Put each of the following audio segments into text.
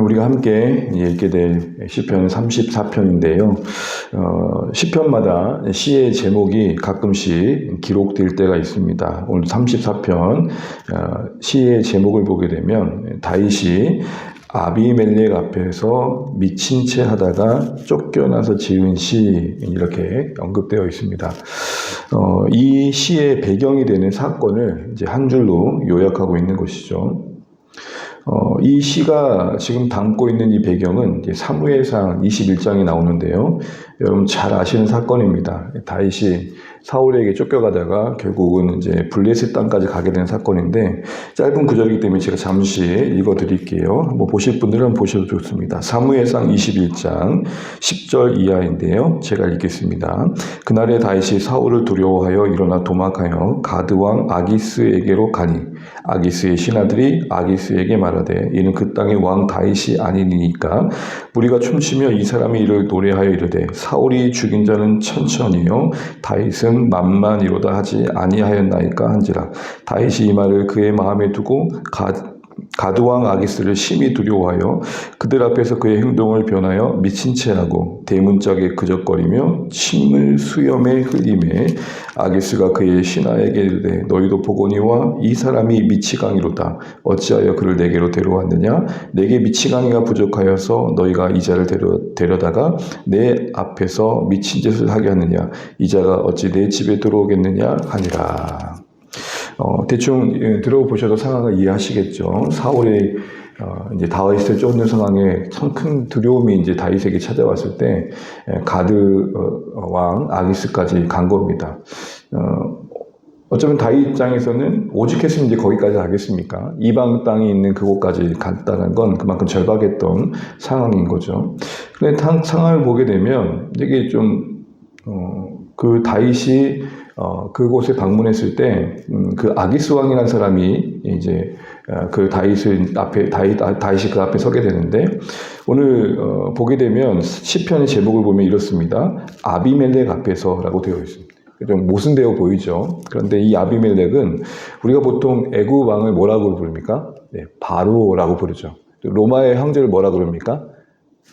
우리가 함께 읽게 될 시편 34편인데요. 시편마다 시의 제목이 가끔씩 기록될 때가 있습니다. 오늘 34편 시의 제목을 보게 되면 다윗이 아비멜렉 앞에서 미친 채 하다가 쫓겨나서 지은 시, 이렇게 언급되어 있습니다. 이 시의 배경이 되는 사건을 이제 한 줄로 요약하고 있는 것이죠. 이 시가 지금 담고 있는 이 배경은 이제 사무엘상 21장에 나오는데요. 여러분 잘 아시는 사건입니다. 다윗이 사울에게 쫓겨가다가 결국은 이제 블레셋 땅까지 가게 된 사건인데, 짧은 구절이기 때문에 제가 잠시 읽어 드릴게요. 한번 보실 분들은 보셔도 좋습니다. 사무엘상 21장 10절 이하인데요. 제가 읽겠습니다. 그날에 다윗이 사울을 두려워하여 일어나 도망하여 가드왕 아기스에게로 가니 아기스의 신하들이 아기스에게 말하되 이는 그 땅의 왕 다윗이 아니니까 우리가 춤추며 이 사람이 이를 노래하여 이르되 사울이 죽인 자는 천천히요 다윗은 만만이로다 하지 아니하였나이까 한지라. 다윗이 이 말을 그의 마음에 두고 가드왕 아기스를 심히 두려워하여 그들 앞에서 그의 행동을 변하여 미친 채 하고 대문짝에 그적거리며 침을 수염에 흘리매 아기스가 그의 신하에게 이르되 너희도 보거니와 이 사람이 미치광이로다. 어찌하여 그를 내게로 데려왔느냐? 내게 미치광이가 부족하여서 너희가 이 자를 데려다가 내 앞에서 미친 짓을 하게 하느냐? 이 자가 어찌 내 집에 들어오겠느냐 하니라. 대충 들어보셔도 상황을 이해하시겠죠. 사울이 이제 다윗을 쫓는 상황에 참 큰 두려움이 이제 다윗에게 찾아왔을 때 가드 왕 아기스까지 간 겁니다. 어쩌면 다윗 입장에서는 오죽했으면 이제 거기까지 가겠습니까? 이방 땅이 있는 그곳까지 갔다는 건 그만큼 절박했던 상황인 거죠. 근데 상황을 보게 되면 되게 좀 그 다윗이 그곳에 방문했을 때 그 아기스 왕이라는 사람이 이제 그 다윗이 그 앞에 서게 되는데, 오늘 보게 되면 시편의 제목을 보면 이렇습니다. 아비멜렉 앞에서라고 되어 있습니다. 좀 모순되어 보이죠. 그런데 이 아비멜렉은 우리가 보통 애굽 왕을 뭐라고 부릅니까? 네, 바로라고 부르죠. 로마의 황제를 뭐라고 부릅니까?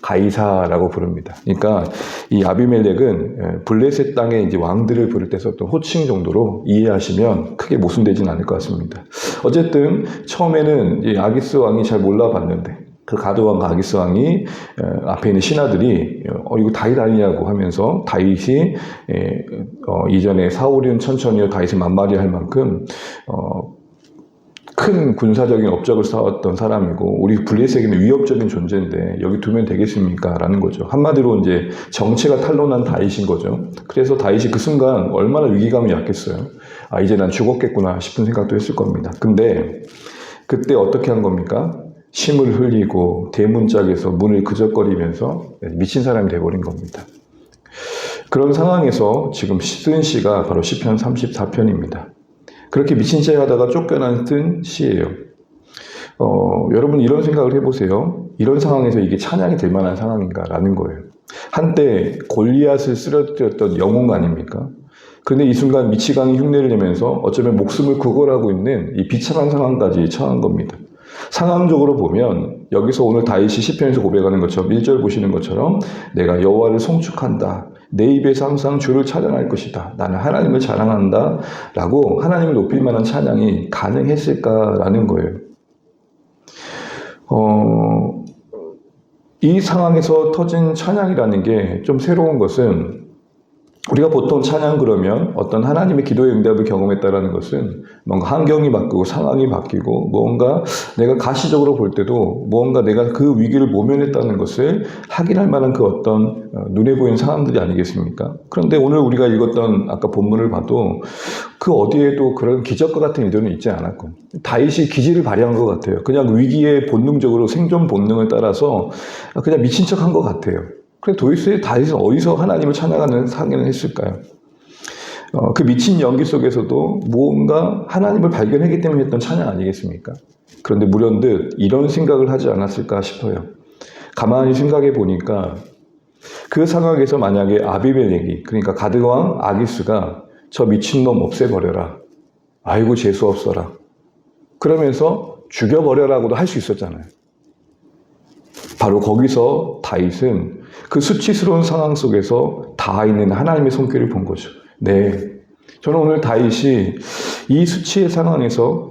가이사라고 부릅니다. 그러니까 이 아비멜렉은 블레셋 땅의 이제 왕들을 부를 때 썼던 호칭 정도로 이해하시면 크게 모순되진 않을 것 같습니다. 어쨌든 처음에는 이 아기스 왕이 잘 몰라봤는데 그 가드왕과 아기스 왕이 앞에 있는 신하들이 이거 다윗 아니냐고 하면서 다윗이 이전에 사울은 천천히요 다윗은 만마리 할 만큼 큰 군사적인 업적을 쌓았던 사람이고 우리 블레셋에게는 위협적인 존재인데 여기 두면 되겠습니까? 라는 거죠. 한마디로 이제 정체가 탄로난 다윗인 거죠. 그래서 다윗이 그 순간 얼마나 위기감이 약했어요. 아, 이제 난 죽었겠구나 싶은 생각도 했을 겁니다. 근데 그때 어떻게 한 겁니까? 침을 흘리고 대문짝에서 문을 그적거리면서 미친 사람이 돼버린 겁니다. 그런 상황에서 지금 쓴 시가 바로 시편 34편입니다. 그렇게 미친 채 하다가 쫓겨난 시예요. 여러분 이런 생각을 해보세요. 이런 상황에서 이게 찬양이 될 만한 상황인가라는 거예요. 한때 골리앗을 쓰러뜨렸던 영웅 아닙니까? 그런데 이 순간 미치광이 흉내를 내면서 어쩌면 목숨을 구걸하고 있는 이 비참한 상황까지 처한 겁니다. 상황적으로 보면 여기서 오늘 다윗이 시편에서 고백하는 것처럼 1절 보시는 것처럼 내가 여호와를 송축한다. 내 입에서 항상 주를 찬양할 것이다. 나는 하나님을 자랑한다. 라고 하나님을 높일 만한 찬양이 가능했을까라는 거예요. 이 상황에서 터진 찬양이라는 게 좀 새로운 것은 우리가 보통 찬양 그러면 어떤 하나님의 기도의 응답을 경험했다라는 것은 뭔가 환경이 바뀌고 상황이 바뀌고 뭔가 내가 가시적으로 볼 때도 뭔가 내가 그 위기를 모면했다는 것을 확인할 만한 그 어떤 눈에 보이는 상황들이 아니겠습니까? 그런데 오늘 우리가 읽었던 아까 본문을 봐도 그 어디에도 그런 기적과 같은 일들은 있지 않았고 다윗이 기질을 발휘한 것 같아요. 그냥 위기에 본능적으로 생존 본능을 따라서 그냥 미친 척한 것 같아요. 그래 다윗은 어디서 하나님을 찬양하는 상연을 했을까요? 그 미친 연기 속에서도 무언가 하나님을 발견했기 때문에 했던 찬양 아니겠습니까? 그런데 무련듯 이런 생각을 하지 않았을까 싶어요. 가만히 생각해 보니까 그 상황에서 만약에 아비멜렉이, 그러니까 가드왕 아기스가 저 미친놈 없애버려라. 아이고 재수없어라. 그러면서 죽여버려라고도 할 수 있었잖아요. 바로 거기서 다윗은 그 수치스러운 상황 속에서 다 있는 하나님의 손길을 본 거죠. 네, 저는 오늘 다윗이 이 수치의 상황에서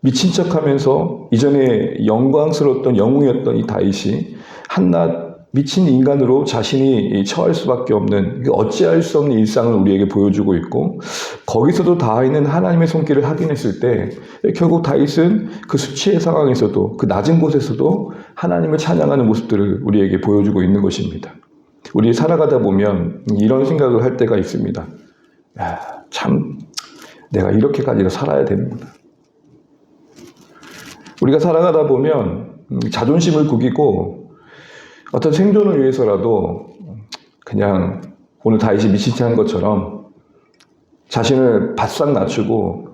미친 척하면서 이전에 영광스러웠던 영웅이었던 이 다윗이 한낱 미친 인간으로 자신이 처할 수밖에 없는 어찌할 수 없는 일상을 우리에게 보여주고 있고, 거기서도 다 있는 하나님의 손길을 확인했을 때 결국 다윗은 그 수치의 상황에서도, 그 낮은 곳에서도 하나님을 찬양하는 모습들을 우리에게 보여주고 있는 것입니다. 우리 살아가다 보면 이런 생각을 할 때가 있습니다. 야, 참 내가 이렇게까지 살아야 되는구나. 우리가 살아가다 보면 자존심을 구기고 어떤 생존을 위해서라도 그냥 오늘 다윗이 미친 척한 것처럼 자신을 바싹 낮추고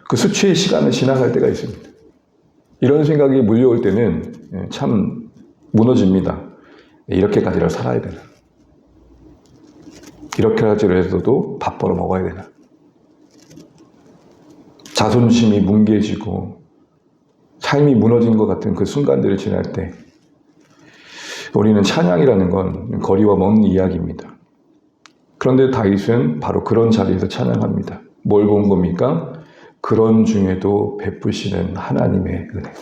그 수치의 시간을 지나갈 때가 있습니다. 이런 생각이 몰려올 때는 참 무너집니다. 이렇게까지를 살아야 되나? 이렇게까지라도 밥 벌어 먹어야 되나? 자존심이 뭉개지고 삶이 무너진 것 같은 그 순간들을 지날 때 우리는 찬양이라는 건 거리와 먼 이야기입니다. 그런데 다윗은 바로 그런 자리에서 찬양합니다. 뭘 본 겁니까? 그런 중에도 베푸시는 하나님의 은혜.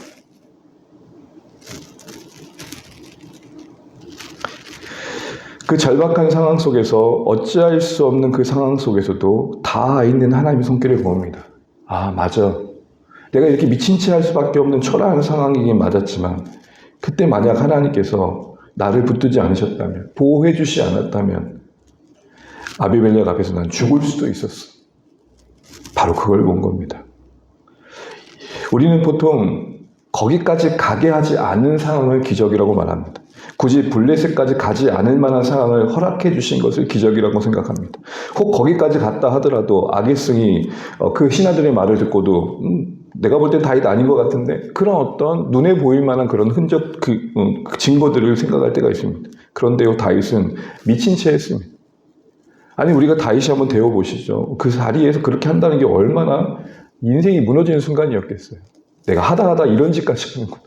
그 절박한 상황 속에서 어찌할 수 없는 그 상황 속에서도 다 있는 하나님의 손길을 봅니다. 아, 맞아. 내가 이렇게 미친 채 할 수밖에 없는 초라한 상황이긴 맞았지만 그때 만약 하나님께서 나를 붙들지 않으셨다면, 보호해 주시 않았다면 아비멜렉 앞에서 난 죽을 수도 있었어. 바로 그걸 본 겁니다. 우리는 보통 거기까지 가게 하지 않은 상황을 기적이라고 말합니다. 굳이 블레셋까지 가지 않을 만한 상황을 허락해 주신 것을 기적이라고 생각합니다. 혹 거기까지 갔다 하더라도 아게스이 그 신하들의 말을 듣고도 내가 볼 땐 다윗 아닌 것 같은데, 그런 어떤 눈에 보일 만한 그런 흔적, 그 증거들을 생각할 때가 있습니다. 그런데요, 다윗은 미친 채 했습니다. 아니, 우리가 다윗이 한번 되어보시죠. 그 자리에서 그렇게 한다는 게 얼마나 인생이 무너지는 순간이었겠어요. 내가 하다 이런 짓까지 하는구나.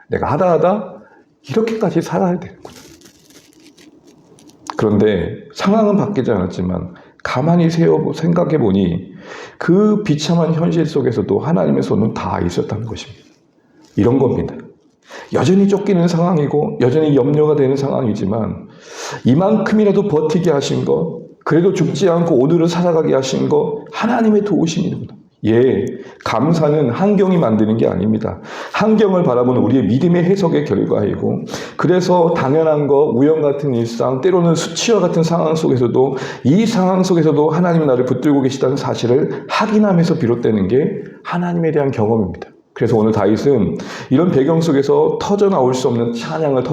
내가 하다 이렇게까지 살아야 되는구나. 그런데 상황은 바뀌지 않았지만 가만히 생각해보니 그 비참한 현실 속에서도 하나님의 손은 다 있었다는 것입니다. 이런 겁니다. 여전히 쫓기는 상황이고 여전히 염려가 되는 상황이지만 이만큼이라도 버티게 하신 것, 그래도 죽지 않고 오늘을 살아가게 하신 것, 하나님의 도우심이구나. 예, 감사는 환경이 만드는 게 아닙니다. 환경을 바라보는 우리의 믿음의 해석의 결과이고, 그래서 당연한 것, 우연 같은 일상, 때로는 수치와 같은 상황 속에서도, 이 상황 속에서도 하나님이 나를 붙들고 계시다는 사실을 확인하면서 비롯되는 게 하나님에 대한 경험입니다. 그래서 오늘 다윗은 이런 배경 속에서 터져나올 수 없는 찬양을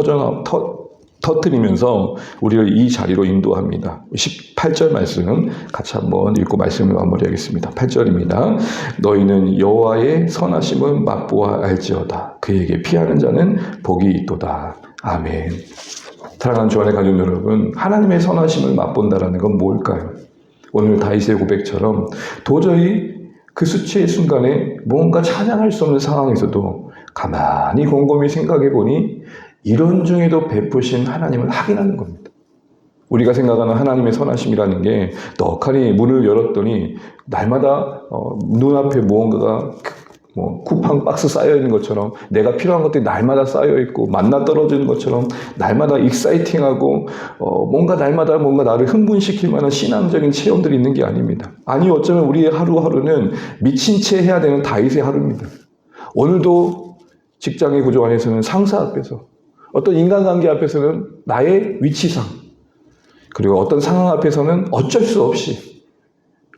터뜨리면서 우리를 이 자리로 인도합니다. 18절 말씀 같이 한번 읽고 말씀을 마무리하겠습니다. 8절입니다. 너희는 여호와의 선하심을 맛보아 알지어다. 그에게 피하는 자는 복이 있도다. 아멘. 사랑하는 주안의 가족 여러분, 하나님의 선하심을 맛본다라는 건 뭘까요? 오늘 다윗의 고백처럼 도저히 그 수치의 순간에 뭔가 찬양할 수 없는 상황에서도 가만히 곰곰이 생각해 보니 이런 중에도 베푸신 하나님을 확인하는 겁니다. 우리가 생각하는 하나님의 선하심이라는 게 넋하니 문을 열었더니 날마다 눈앞에 무언가가 쿠팡 박스 쌓여있는 것처럼, 내가 필요한 것들이 날마다 쌓여있고 만나 떨어지는 것처럼 날마다 익사이팅하고 뭔가 날마다 뭔가 나를 흥분시킬 만한 신앙적인 체험들이 있는 게 아닙니다. 아니, 어쩌면 우리의 하루하루는 미친 채 해야 되는 다윗의 하루입니다. 오늘도 직장의 구조 안에서는 상사 앞에서, 어떤 인간관계 앞에서는 나의 위치상, 그리고 어떤 상황 앞에서는 어쩔 수 없이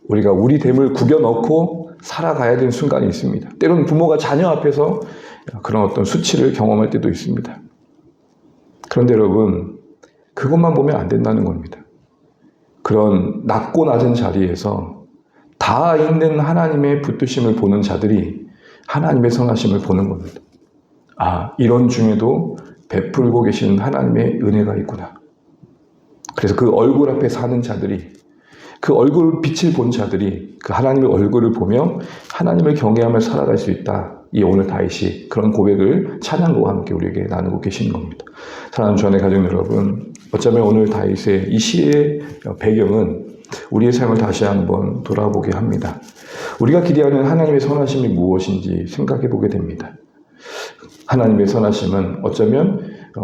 우리가 우리 됨을 구겨넣고 살아가야 되는 순간이 있습니다. 때로는 부모가 자녀 앞에서 그런 어떤 수치를 경험할 때도 있습니다. 그런데 여러분, 그것만 보면 안 된다는 겁니다. 그런 낮고 낮은 자리에서 다 있는 하나님의 붙드심을 보는 자들이 하나님의 선하심을 보는 겁니다. 아, 이런 중에도 베풀고 계신 하나님의 은혜가 있구나. 그래서 그 얼굴 앞에 사는 자들이, 그 얼굴 빛을 본 자들이 그 하나님의 얼굴을 보며 하나님을 경외하며 살아갈 수 있다. 이 오늘 다윗이 그런 고백을 찬양과 함께 우리에게 나누고 계시는 겁니다. 사랑하는 주안의 가족 여러분, 어쩌면 오늘 다윗의 이 시의 배경은 우리의 삶을 다시 한번 돌아보게 합니다. 우리가 기대하는 하나님의 선하심이 무엇인지 생각해 보게 됩니다. 하나님의 선하심은 어쩌면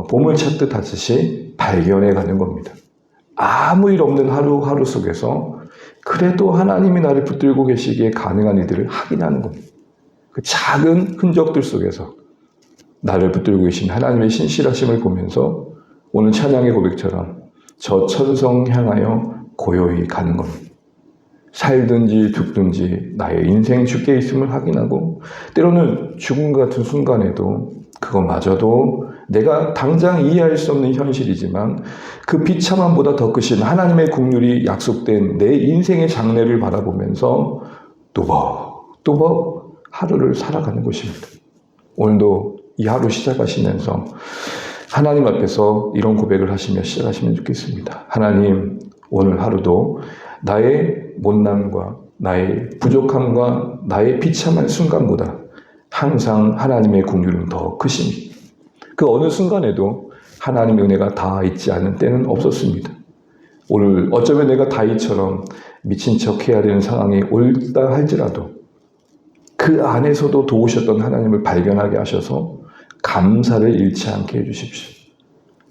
보물 찾듯 하듯이 발견해 가는 겁니다. 아무 일 없는 하루하루 속에서 그래도 하나님이 나를 붙들고 계시기에 가능한 일들을 확인하는 겁니다. 그 작은 흔적들 속에서 나를 붙들고 계신 하나님의 신실하심을 보면서 오늘 찬양의 고백처럼 저 천성 향하여 고요히 가는 겁니다. 살든지 죽든지 나의 인생 주께 있음을 확인하고 때로는 죽음 같은 순간에도 그것마저도 내가 당장 이해할 수 없는 현실이지만 그 비참함보다 더 크신 하나님의 긍휼이 약속된 내 인생의 장래를 바라보면서 또박또박 하루를 살아가는 것입니다. 오늘도 이 하루 시작하시면서 하나님 앞에서 이런 고백을 하시며 시작하시면 좋겠습니다. 하나님, 오늘 하루도 나의 못남과 나의 부족함과 나의 비참한 순간보다 항상 하나님의 긍휼은 더 크십니다. 그 어느 순간에도 하나님의 은혜가 다 있지 않은 때는 없었습니다. 오늘 어쩌면 내가 다윗처럼 미친 척 해야 되는 상황이 올다 할지라도 그 안에서도 도우셨던 하나님을 발견하게 하셔서 감사를 잃지 않게 해주십시오.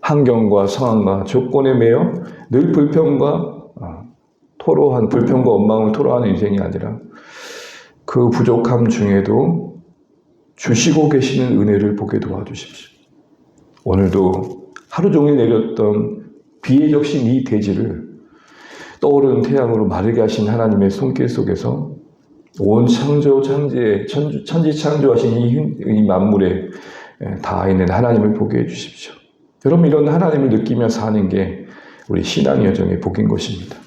환경과 상황과 조건에 매여 늘 불평과 원망을 토로하는 인생이 아니라 그 부족함 중에도 주시고 계시는 은혜를 보게 도와주십시오. 오늘도 하루 종일 내렸던 비에 적신 이 대지를 떠오르는 태양으로 마르게 하신 하나님의 손길 속에서 온 천지 창조하신 이 만물에 다 있는 하나님을 보게 해주십시오. 여러분, 이런 하나님을 느끼며 사는 게 우리 신앙의 여정의 복인 것입니다.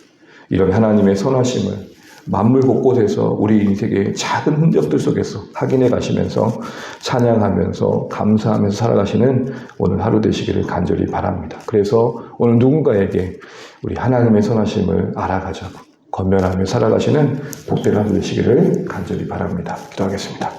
이런 하나님의 선하심을 만물 곳곳에서 우리 인생의 작은 흔적들 속에서 확인해 가시면서 찬양하면서 감사하면서 살아가시는 오늘 하루 되시기를 간절히 바랍니다. 그래서 오늘 누군가에게 우리 하나님의 선하심을 알아가자고 건면하며 살아가시는 복된 하루 되시기를 간절히 바랍니다. 기도하겠습니다.